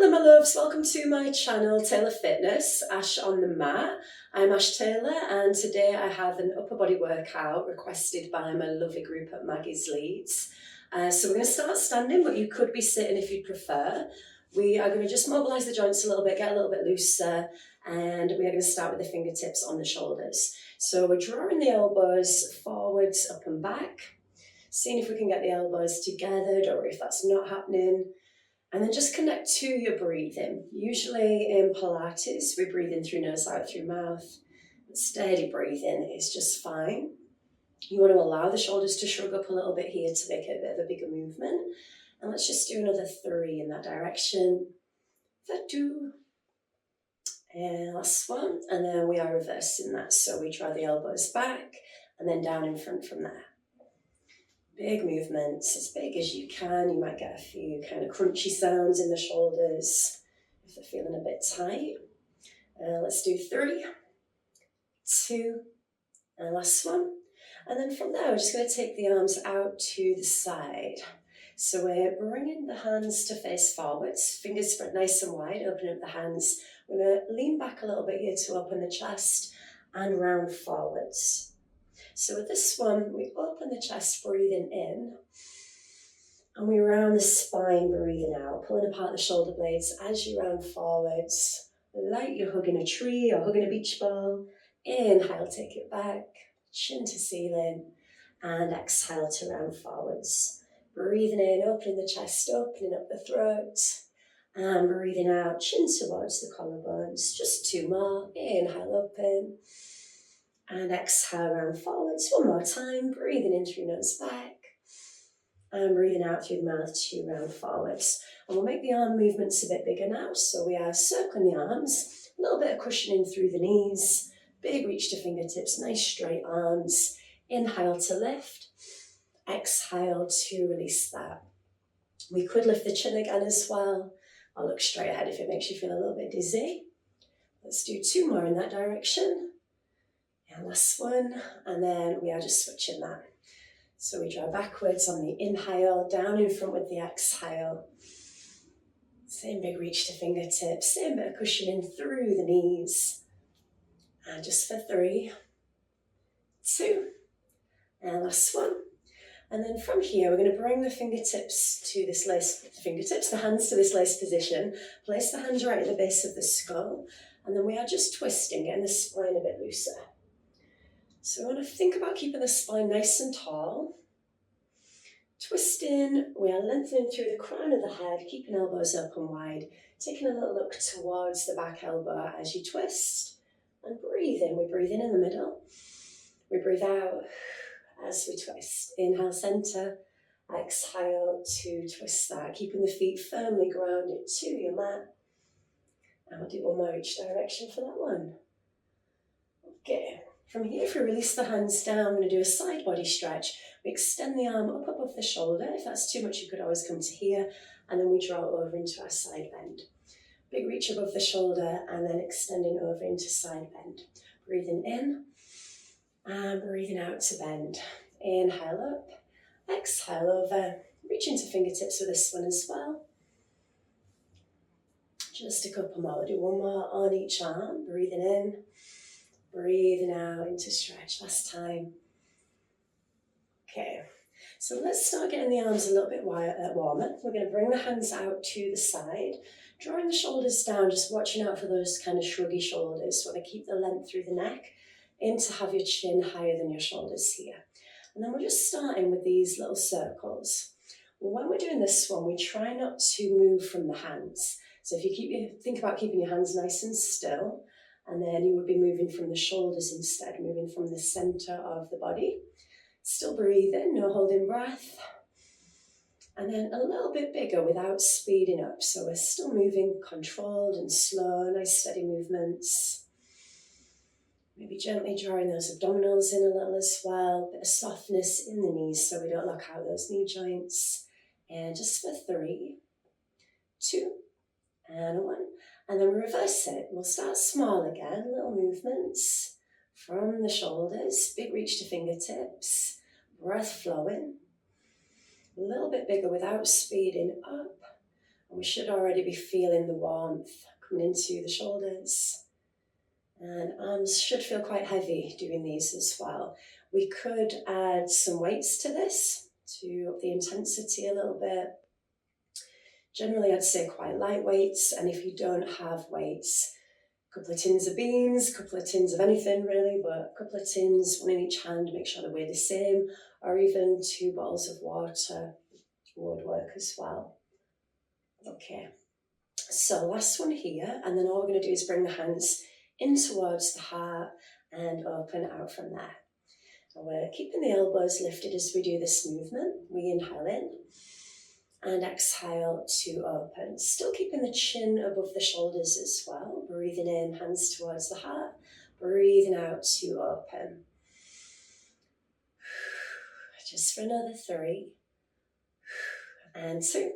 Hello my loves, welcome to my channel Taylor Fitness, Ash on the mat. I'm Ash Taylor and today I have an upper body workout requested by my lovely group at Maggie's Leeds. So we're going to start standing, but you could be sitting if you prefer. We are going to just mobilise the joints a little bit, get a little bit looser, and we are going to start with the fingertips on the shoulders. So we're drawing the elbows forwards, up and back, seeing if we can get the elbows together or if that's not happening. And then just connect to your breathing. Usually in Pilates, we breathe in through nose, out through mouth. Steady breathing is just fine. You want to allow the shoulders to shrug up a little bit here to make it a bit of a bigger movement. And let's just do another 3 in that direction. 2. And last one. And then we are reversing that. So we draw the elbows back and then down in front from there. Big movements, as big as you can. You might get a few kind of crunchy sounds in the shoulders if they're feeling a bit tight. Let's do 3, 2, and last one. And then from there, we're just going to take the arms out to the side. So we're bringing the hands to face forwards, fingers spread nice and wide, opening up the hands. We're going to lean back a little bit here to open the chest and round forwards. So with this one, we open the chest, breathing in, and we round the spine, breathing out, pulling apart the shoulder blades as you round forwards, like you're hugging a tree or hugging a beach ball. Inhale, take it back, chin to ceiling, and exhale to round forwards. Breathing in, opening the chest, opening up the throat, and breathing out, chin towards the collarbones. Just 2 more. Inhale, open. And exhale, round forwards. 1 more time, breathing in through nose back. And breathing out through the mouth to round forwards. And we'll make the arm movements a bit bigger now. So we are circling the arms, a little bit of cushioning through the knees. Big reach to fingertips, nice straight arms. Inhale to lift. Exhale to release that. We could lift the chin again as well. I'll look straight ahead if it makes you feel a little bit dizzy. Let's do 2 more in that direction. And last one, and then we are just switching that. So we draw backwards on the inhale, down in front with the exhale. Same big reach to fingertips, same bit of cushioning through the knees. And just for 3, 2, and last one. And then from here, we're going to bring the fingertips to this lace, the hands to this lace position. Place the hands right at the base of the skull. And then we are just twisting, getting the spine a bit looser. So we want to think about keeping the spine nice and tall. Twisting, we are lengthening through the crown of the head, keeping elbows open wide, taking a little look towards the back elbow as you twist. And breathe in, we breathe in the middle. We breathe out as we twist. Inhale, center. Exhale to twist that, keeping the feet firmly grounded to your mat. And we'll do 1 more each direction for that one. Okay. From here, if we release the hands down, we're going to do a side body stretch. We extend the arm up above the shoulder. If that's too much, you could always come to here. And then we draw over into our side bend. Big reach above the shoulder and then extending over into side bend. Breathing in and breathing out to bend. Inhale up, exhale over. Reach into fingertips with this one as well. Just a couple more. We'll do 1 more on each arm. Breathing in. Breathing out into stretch, last time. Okay, so let's start getting the arms a little bit warmer. We're going to bring the hands out to the side, drawing the shoulders down, just watching out for those kind of shruggy shoulders. So want to keep the length through the neck, aim to have your chin higher than your shoulders here. And then we're just starting with these little circles. When we're doing this one, we try not to move from the hands. So if you think about keeping your hands nice and still, and then you would be moving from the shoulders instead, moving from the center of the body. Still breathing, no holding breath. And then a little bit bigger without speeding up. So we're still moving controlled and slow, nice steady movements. Maybe gently drawing those abdominals in a little as well. Bit of softness in the knees so we don't lock out those knee joints. And just for 3, 2, and 1. And then we reverse it. We'll start small again, little movements from the shoulders, big reach to fingertips, breath flowing. A little bit bigger without speeding up. And we should already be feeling the warmth coming into the shoulders. And arms should feel quite heavy doing these as well. We could add some weights to this to up the intensity a little bit. Generally, I'd say quite light weights, and if you don't have weights, a couple of tins of beans, a couple of tins of anything really, but a couple of tins, one in each hand, make sure they weigh the same, or even 2 bottles of water would work as well. Okay, so last one here, and then all we're going to do is bring the hands in towards the heart and open out from there. And we're keeping the elbows lifted as we do this movement. We inhale in and exhale to open. Still keeping the chin above the shoulders as well. Breathing in, hands towards the heart. Breathing out to open. Just for another 3 and 2.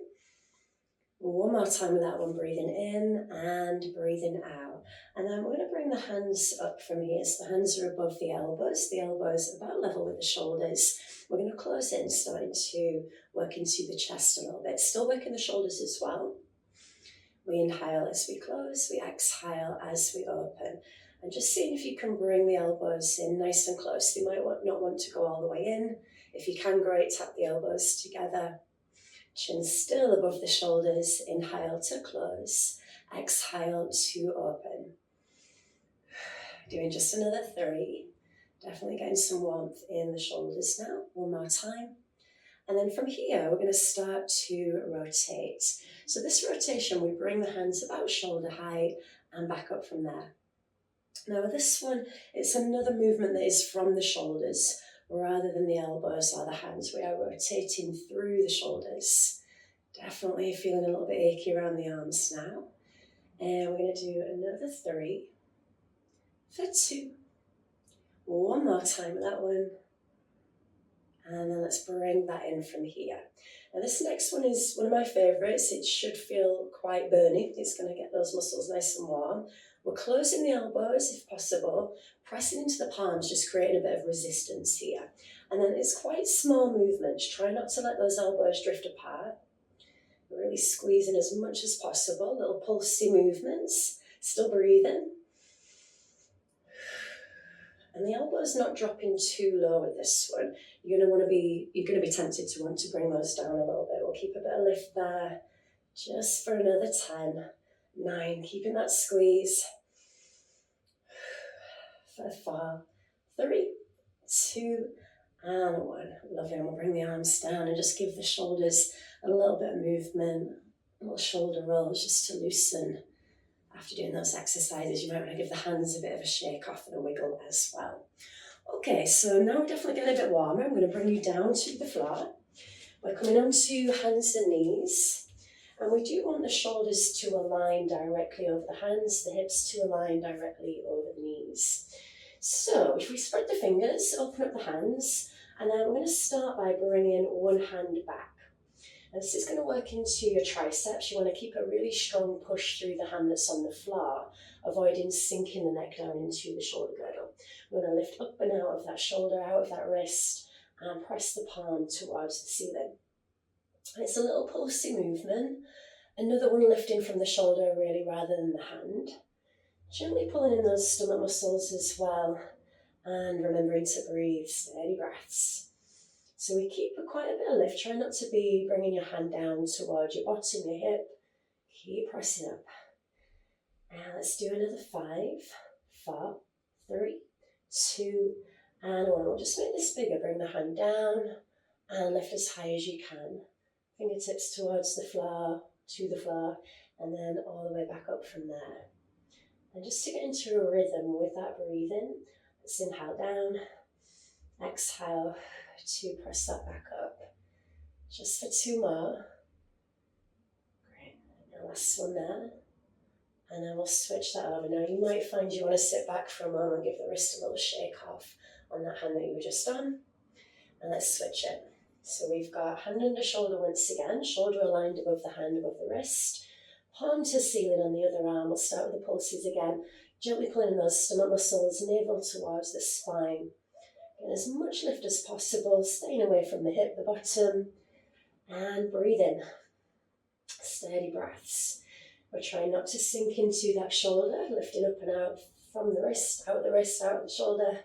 One more time with that one, breathing in and breathing out. And then we're going to bring the hands up from here. So the hands are above the elbows about level with the shoulders. We're going to close in, starting to work into the chest a little bit. Still working the shoulders as well. We inhale as we close, we exhale as we open. And just seeing if you can bring the elbows in nice and close. You might not want to go all the way in. If you can, great, tap the elbows together. Chin still above the shoulders, inhale to close, exhale to open. Doing just another 3. Definitely getting some warmth in the shoulders now. One more time. And then from here, we're going to start to rotate. So this rotation, we bring the hands about shoulder height and back up from there. Now with this one, it's another movement that is from the shoulders rather than the elbows or the hands. We are rotating through the shoulders. Definitely feeling a little bit achy around the arms now. And we're going to do another 3 for 2. One more time with that one. And then let's bring that in from here. Now this next one is one of my favourites. It should feel quite burning. It's going to get those muscles nice and warm. We're closing the elbows if possible, pressing into the palms, just creating a bit of resistance here. And then it's quite small movements. Try not to let those elbows drift apart. Really squeezing as much as possible, little pulsy movements. Still breathing. And the elbows not dropping too low with this one. You're going to be tempted to want to bring those down a little bit. We'll keep a bit of lift there, just for another 10, 9, keeping that squeeze. For 4, 3, 2, and 1. Lovely. And we'll bring the arms down and just give the shoulders a little bit of movement, little shoulder rolls just to loosen. After doing those exercises, you might want to give the hands a bit of a shake off and a wiggle as well. Okay, so now we're definitely getting a bit warmer. I'm going to bring you down to the floor. We're coming onto hands and knees. And we do want the shoulders to align directly over the hands, the hips to align directly over the knees. So if we spread the fingers, open up the hands, and then we're going to start by bringing one hand back. And this is going to work into your triceps. You want to keep a really strong push through the hand that's on the floor, avoiding sinking the neck down into the shoulder girdle. We're going to lift up and out of that shoulder, out of that wrist, and press the palm towards the ceiling. And it's a little pulsy movement. Another one lifting from the shoulder really rather than the hand. Gently pulling in those stomach muscles as well, and remembering to breathe, steady breaths. So we keep quite a bit of lift. Try not to be bringing your hand down towards your bottom, your hip. Keep pressing up. And let's do another 5, 4, 3, 2, and 1. We'll just make this bigger. Bring the hand down and lift as high as you can. Fingertips towards the floor, to the floor, and then all the way back up from there. And just to get into a rhythm with that breathing, let's inhale down, exhale to press that back up. Just for 2 more. Great. Now last one there. And then we'll switch that over. Now you might find you want to sit back for a moment, give the wrist a little shake off on that hand that you were just on. And let's switch it. So we've got hand under shoulder once again, shoulder aligned above the hand, above the wrist. Palm to ceiling on the other arm. We'll start with the pulses again. Gently pulling in those stomach muscles, navel towards the spine. Get as much lift as possible, staying away from the hip, the bottom. And breathe in. Steady breaths. We're trying not to sink into that shoulder, lifting up and out from the wrist, out the wrist, out the shoulder.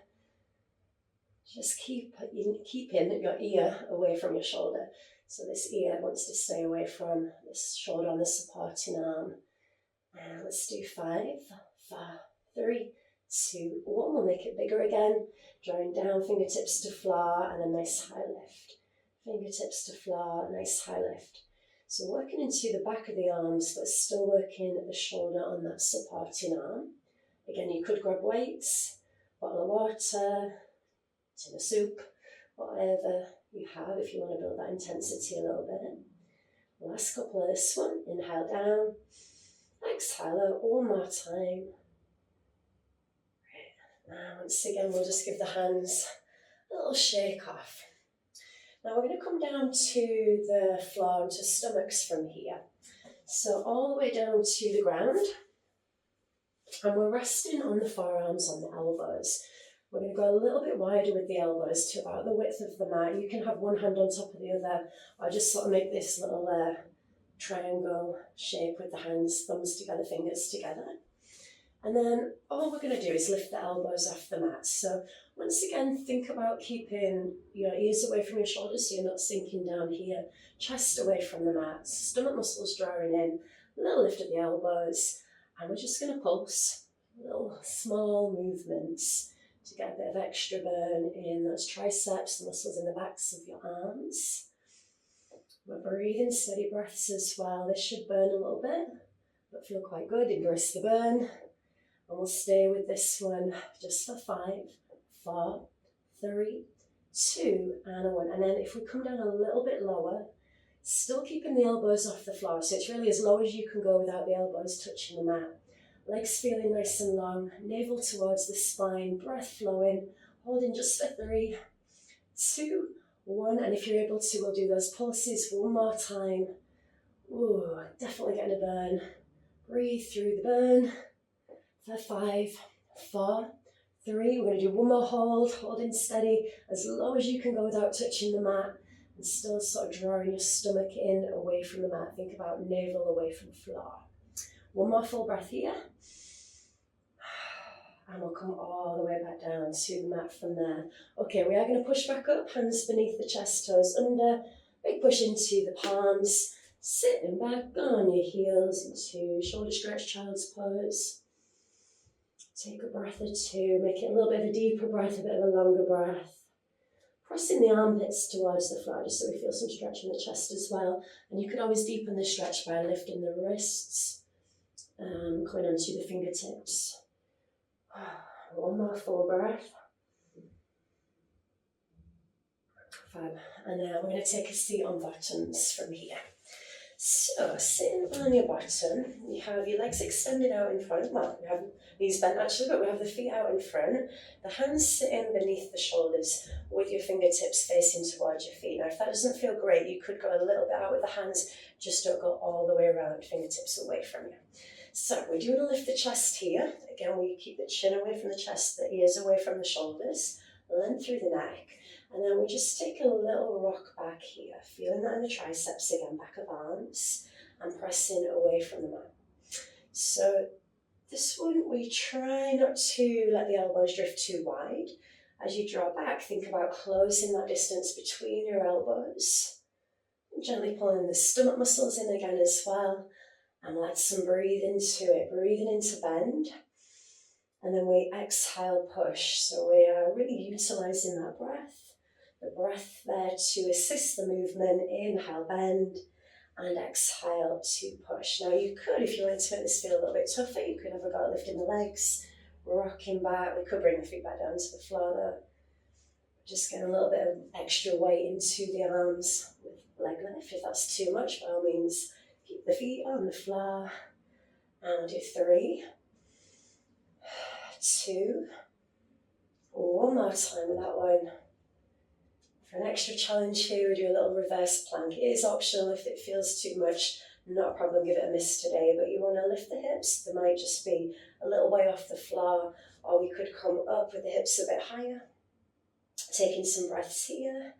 Just keeping your ear away from your shoulder. So this ear wants to stay away from this shoulder on the supporting arm. And let's do 5, 4, 3, 2, 1. We'll make it bigger again. Drawing down, fingertips to floor, and a nice high lift. Fingertips to floor, nice high lift. So working into the back of the arms, but still working the shoulder on that supporting arm. Again, you could grab weights, bottle of water, tin of soup, whatever you have if you want to build that intensity a little bit. Last couple of this one. Inhale down, exhale out one more time. And once again, we'll just give the hands a little shake off. Now we're going to come down to the floor and to stomachs from here. So all the way down to the ground. And we're resting on the forearms, on the elbows. We're going to go a little bit wider with the elbows to about the width of the mat. You can have one hand on top of the other, or just sort of make this little triangle shape with the hands, thumbs together, fingers together. And then all we're going to do is lift the elbows off the mat. So once again, think about keeping your ears away from your shoulders so you're not sinking down here. Chest away from the mat, stomach muscles drawing in, a little lift at the elbows. And we're just going to pulse, little small movements to get a bit of extra burn in those triceps, the muscles in the backs of your arms. We're breathing steady breaths as well. This should burn a little bit, but feel quite good. Embrace the burn. And we'll stay with this one just for 5, 4, 3, 2, and 1. And then if we come down a little bit lower, still keeping the elbows off the floor. So it's really as low as you can go without the elbows touching the mat. Legs feeling nice and long, navel towards the spine, breath flowing, holding just for 3, 2, 1. And if you're able to, we'll do those pulses one more time. Ooh, definitely getting a burn. Breathe through the burn. For 5, 4, 3. We're going to do one more hold, holding steady as low as you can go without touching the mat. And still sort of drawing your stomach in away from the mat. Think about navel away from the floor. One more full breath here. And we'll come all the way back down to the mat from there. Okay, we are going to push back up, hands beneath the chest, toes under. Big push into the palms. Sitting back on your heels into shoulder stretch, child's pose. Take a breath or two. Make it a little bit of a deeper breath, a bit of a longer breath. Pressing the armpits towards the floor just so we feel some stretch in the chest as well. And you could always deepen the stretch by lifting the wrists, coming onto the fingertips. One more full breath. Fab. And now we're going to take a seat on bottoms from here. So, sitting on your bottom, you have your legs extended out in front. Well, we have knees bent actually, but we have the feet out in front. The hands sitting beneath the shoulders with your fingertips facing towards your feet. Now, if that doesn't feel great, you could go a little bit out with the hands. Just don't go all the way around, fingertips away from you. So, we do want to lift the chest here. Again, we keep the chin away from the chest, the ears away from the shoulders, length through the neck. And then we just take a little rock back here, feeling that in the triceps again, back of arms, and pressing away from the mat. So this one, we try not to let the elbows drift too wide. As you draw back, think about closing that distance between your elbows. Gently pulling the stomach muscles in again as well. And let's breathe into it, breathing into bend. And then we exhale, push. So we are really utilising that breath. The breath there to assist the movement. Inhale, bend, and exhale to push. Now you could, if you wanted to make this feel a little bit tougher, you could have a go at lifting the legs, rocking back. We could bring the feet back down to the floor though. Just get a little bit of extra weight into the arms with leg lift. If that's too much, by all means, keep the feet on the floor. And we'll do 3, 2, one more time with that one. For an extra challenge here, we do a little reverse plank. It is optional if it feels too much, not a problem, give it a miss today, but you want to lift the hips. They might just be a little way off the floor, or we could come up with the hips a bit higher. Taking some breaths here.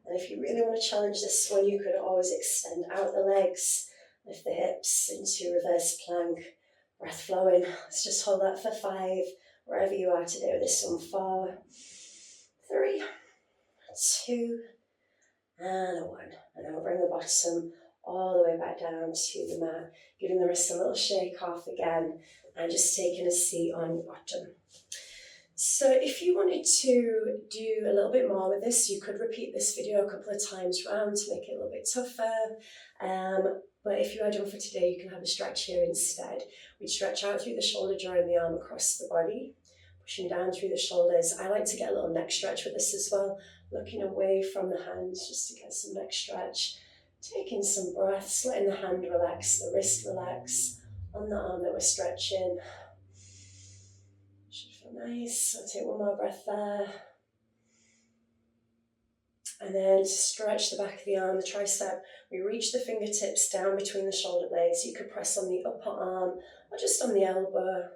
And if you really want to challenge this one, you could always extend out the legs Lift the hips into reverse plank. Breath flowing. Let's just hold that for 5. Wherever you are today with this one. 4, 3, 2, and 1. And then we'll bring the bottom all the way back down to the mat, giving the wrist a little shake off again, and just taking a seat on your bottom. So if you wanted to do a little bit more with this, you could repeat this video a couple of times round to make it a little bit tougher. But if you are done for today, you can have a stretch here instead. We stretch out through the shoulder, drawing the arm across the body, pushing down through the shoulders. I like to get a little neck stretch with this as well, looking away from the hands just to get some neck stretch. Taking some breaths, letting the hand relax, the wrist relax on the arm that we're stretching. Should feel nice. I'll take one more breath there. And then to stretch the back of the arm, the tricep, we reach the fingertips down between the shoulder blades. You could press on the upper arm or just on the elbow.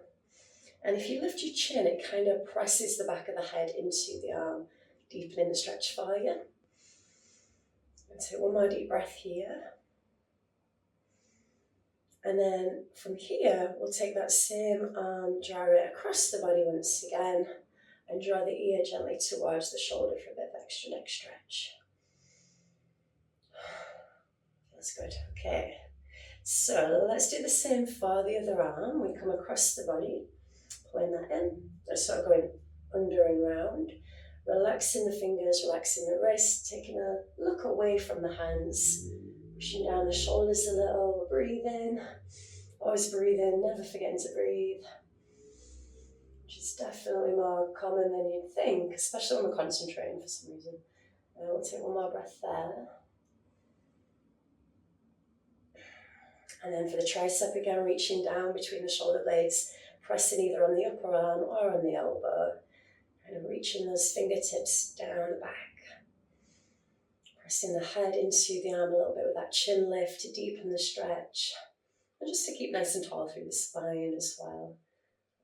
And if you lift your chin, it kind of presses the back of the head into the arm, deepening the stretch for you. And take one more deep breath here. And then from here, we'll take that same arm, draw it across the body once again, and draw the ear gently towards the shoulder for a bit of extra neck stretch. Feels good. Okay. So let's do the same for the other arm. We come across the body, pulling that in, just sort of going under and round, relaxing the fingers, relaxing the wrist, taking a look away from the hands, pushing down the shoulders a little, breathing, always breathing, never forgetting to breathe, which is definitely more common than you'd think, especially when we're concentrating for some reason. We'll take one more breath there. And then for the tricep again, reaching down between the shoulder blades, pressing either on the upper arm or on the elbow, kind of reaching those fingertips down the back. Pressing the head into the arm a little bit with that chin lift to deepen the stretch. And just to keep nice and tall through the spine as well.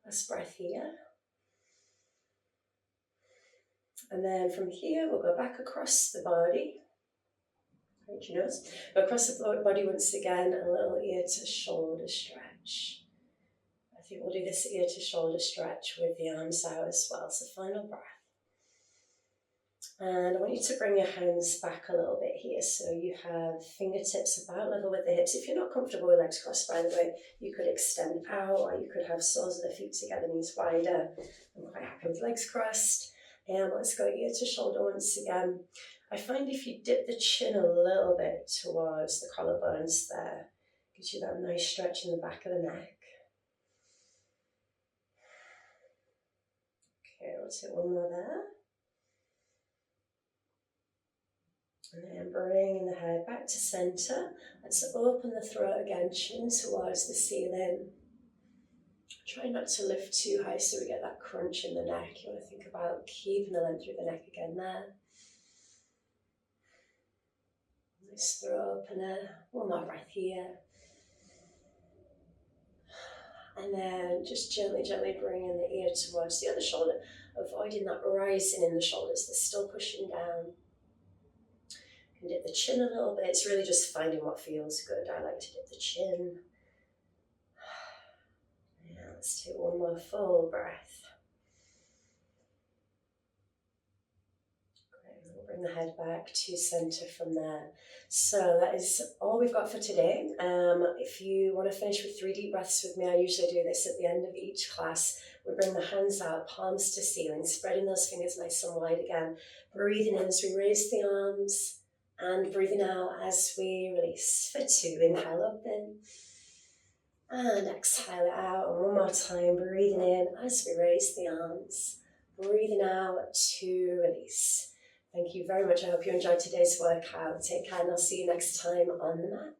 Last breath here. And then from here, we'll go back across the body. Hold your nose. Go across the body once again, a little ear to shoulder stretch. I think we'll do this ear to shoulder stretch with the arms out as well. So final breath. And I want you to bring your hands back a little bit here, so you have fingertips about level with the hips. If you're not comfortable with legs crossed, by the way, you could extend out, or you could have soles of the feet together, knees wider. I'm quite happy with legs crossed. And let's go ear to shoulder once again. I find if you dip the chin a little bit towards the collarbones there, gives you that nice stretch in the back of the neck. Okay, let's hit one more there. And then bringing the head back to center. Let's open the throat again, chin towards the ceiling. Try not to lift too high so we get that crunch in the neck. You want to think about keeping the length through the neck again there. Nice throat opener. One more breath here. And then just gently, gently bringing the ear towards the other shoulder, avoiding that rising in the shoulders. They're still pushing down. You can dip the chin a little bit. It's really just finding what feels good. I like to dip the chin. Yeah, let's take one more full breath. Great. We'll bring the head back to center from there. So that is all we've got for today. If you want to finish with 3 deep breaths with me, I usually do this at the end of each class. We bring the hands out, palms to ceiling, spreading those fingers nice and wide again. Breathing in as we raise the arms. And breathing out as we release for 2. Inhale up in. And exhale it out. And one more time. Breathing in as we raise the arms. Breathing out to release. Thank you very much. I hope you enjoyed today's workout. Take care and I'll see you next time on the mat.